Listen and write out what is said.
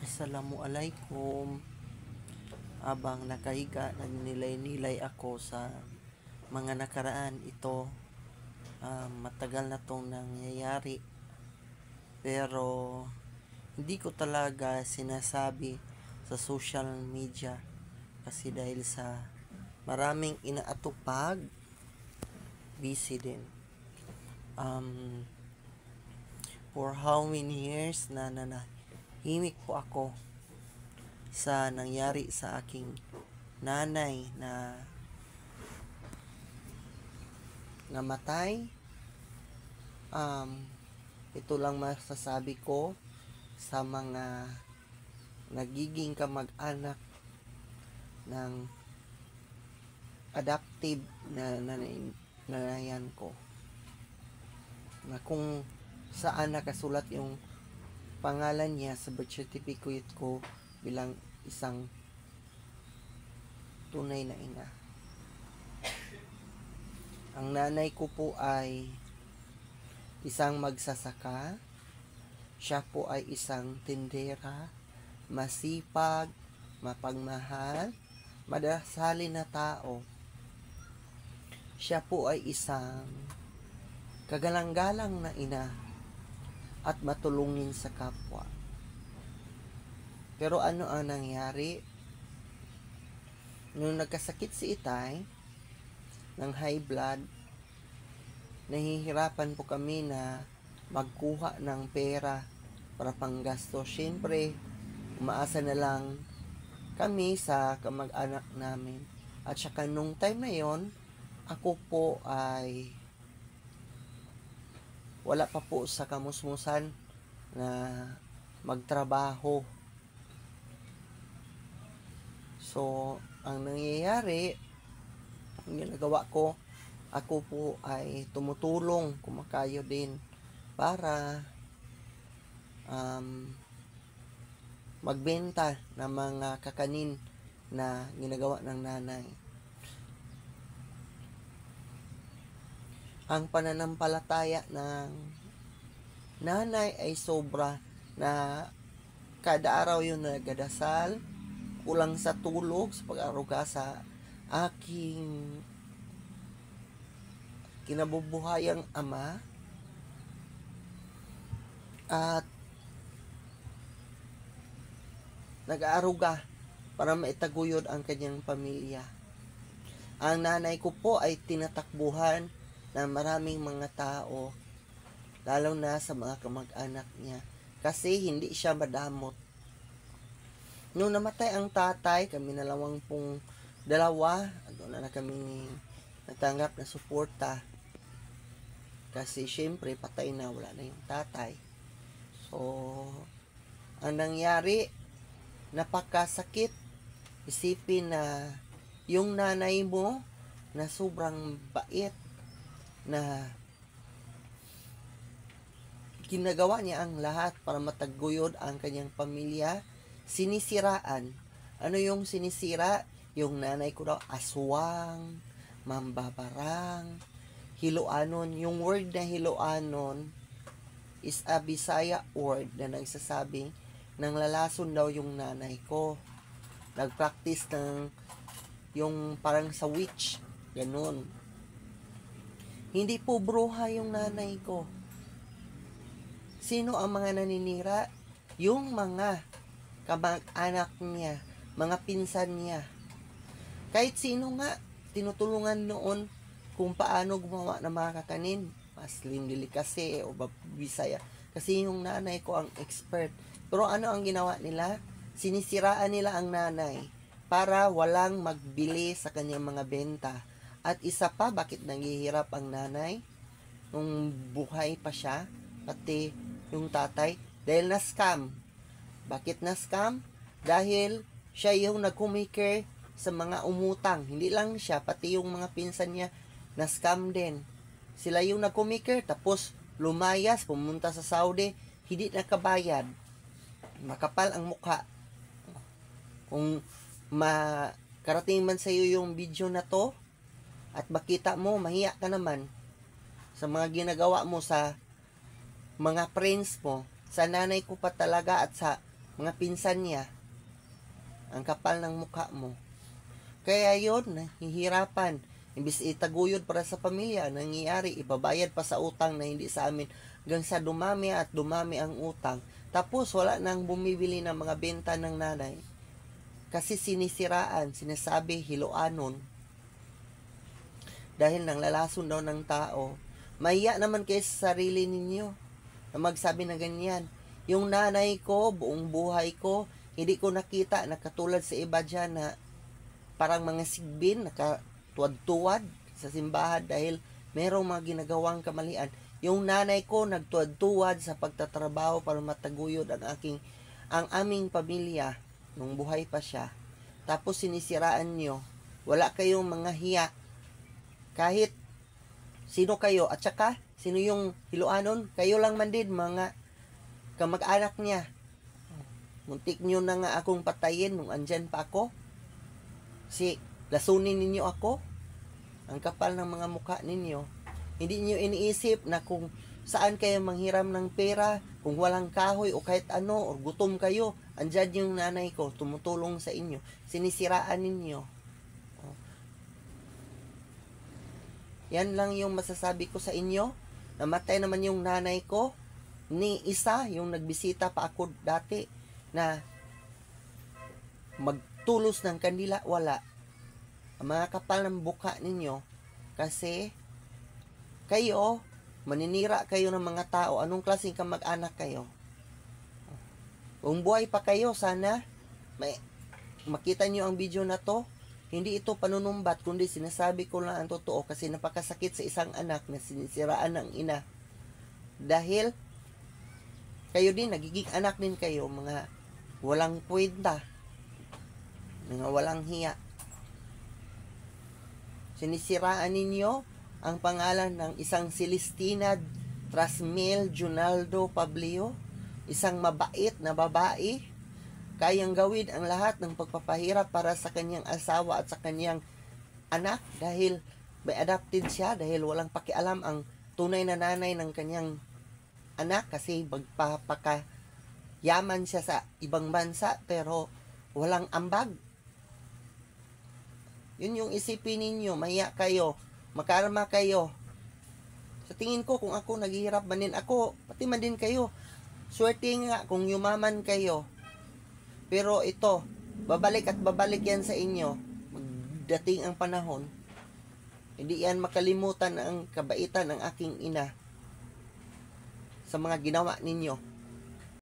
Assalamualaikum. Abang nakahiga, nagnilay-nilay ako sa mga nakaraan. Ito, matagal na tong nangyayari. Pero, hindi ko talaga sinasabi sa social media. Kasi dahil sa maraming inaatupag, busy din. For how many years na nanahimik po ako sa nangyari sa aking nanay na namatay. Ito lang masasabi ko sa mga nagiging kamag-anak ng adoptive na nanayan ko, na kung saan nakasulat yung pangalan niya sa birth certificate ko bilang isang tunay na ina. Ang nanay ko po ay isang magsasaka. Siya po ay isang tindera, masipag, mapagmahal, madasalin na tao. Siya po ay isang kagalang-galang na ina at matulungin sa kapwa. Pero ano ang nangyari? Nung nagkasakit si Itay ng high blood, nahihirapan po kami na magkuha ng pera para panggasto. Siyempre, umaasa na lang kami sa kamag-anak namin. At saka nung time na yon, ako po ay wala pa po sa kamusmusan na magtrabaho. So, ang nangyayari, ang ginagawa ko, ako po ay tumutulong, kumakayo din para magbenta ng mga kakanin na ginagawa ng nanay. Ang pananampalataya ng nanay ay sobra na kada araw yun nagdadasal, kulang sa tulog, sa pag-aruga sa aking kinabubuhayang ama, at nag-aaruga para maitaguyod ang kanyang pamilya. Ang nanay ko po ay tinatakbuhan ng maraming mga tao, lalo na sa mga kamag-anak niya, kasi hindi siya madamot. Nung namatay ang tatay, kami na lamang pong dalawa, doon na kami natanggap na suporta. Kasi syempre, patay na, wala na yung tatay. So, ang nangyari, napakasakit. Isipin na yung nanay mo na sobrang bait, na ginagawa niya ang lahat para mataguyod ang kanyang pamilya, sinisiraan. Ano yung sinisira? Yung nanay ko daw, aswang, mambabarang, Hiloanon. Yung word na Hiloanon is a Bisaya word na nagsasabing nang lalason daw yung nanay ko. Nagpractice ng yung parang sa witch, ganun. Hindi po bruha yung nanay ko. Sino ang mga naninira? Yung mga kamag-anak niya, mga pinsan niya. Kahit sino nga, tinutulungan noon kung paano gumawa ng mga kakanin. Maslim Delicacy o Bisaya. Kasi yung nanay ko ang expert. Pero ano ang ginawa nila? Sinisiraan nila ang nanay para walang magbili sa kanyang mga benta. At isa pa, bakit naghihirap ang nanay nung buhay pa siya, pati yung tatay? Dahil na-scam. Bakit na-scam? Dahil siya yung nag-kumikir sa mga umutang. Hindi lang siya, pati yung mga pinsan niya na-scam din. Sila yung nag-kumikir, tapos lumayas, pumunta sa Saudi, hindi nakabayad. Makapal ang mukha. Kung makarating man sa iyo yung video na to, at makita mo, mahiya ka naman sa mga ginagawa mo sa mga friends mo, sa nanay ko pa talaga at sa mga pinsan niya. Ang kapal ng mukha mo. Kaya yun, nahihirapan. Imbis itaguyod para sa pamilya, nangyayari, ibabayad pa sa utang na hindi sa amin. Hanggang sa dumami at dumami ang utang. Tapos wala nang bumibili ng mga benta ng nanay. Kasi sinisiraan, sinasabi, hiloanon. Dahil nang lalason daw ng tao. Mahiya naman kayo sa sarili ninyo na magsabi na ganyan. Yung nanay ko, buong buhay ko, hindi ko nakita na katulad sa iba dyan na parang mga sigbin, nakatuwad-tuwad sa simbahan dahil merong mga ginagawang kamalian. Yung nanay ko nagtuwad-tuwad sa pagtatrabaho para mataguyod ang aming pamilya nung buhay pa siya. Tapos sinisiraan nyo. Wala kayong mga hiya. Kahit sino kayo. At saka, sino yung hiluanon? Kayo lang man din, mga kamag-anak niya. Muntik nyo na nga akong patayin nung andyan pa ako. Lasunin ninyo ako. Ang kapal ng mga mukha ninyo. Hindi niyo iniisip na kung saan kayo manghiram ng pera, kung walang kahoy o kahit ano, o gutom kayo, andyan yung nanay ko, tumutulong sa inyo. Sinisiraan ninyo. Yan lang yung masasabi ko sa inyo. Namatay naman yung nanay ko. Ni isa, yung nagbisita pa ako dati, na magtulos ng kandila, wala. Ang mga kapal ng buka ninyo, kasi kayo, maninira kayo ng mga tao. Anong klaseng kamag-anak kayo? Kung buhay pa kayo, sana makita nyo ang video na to. Hindi ito panunumbat, kundi sinasabi ko lang ang totoo kasi napakasakit sa isang anak na sinisiraan ng ina. Dahil kayo din, nagiging anak din kayo, mga walang kwenta, mga walang hiya. Sinisiraan ninyo ang pangalan ng isang Celestina Trasmel Junaldo Pablio, isang mabait na babae, kayang gawin ang lahat ng pagpapahirap para sa kanyang asawa at sa kanyang anak dahil may adopted siya, dahil walang pakialam ang tunay na nanay ng kanyang anak kasi magpapakayaman siya sa ibang bansa pero walang ambag. Yun yung isipin ninyo, mahiya kayo, makarma kayo. Sa tingin ko, kung ako naghihirap man din ako, pati man din kayo. Swerte nga kung yumaman kayo. Pero ito, babalik at babalik yan sa inyo. Magdating ang panahon. Hindi yan makalimutan ang kabaitan ng aking ina sa mga ginawa ninyo.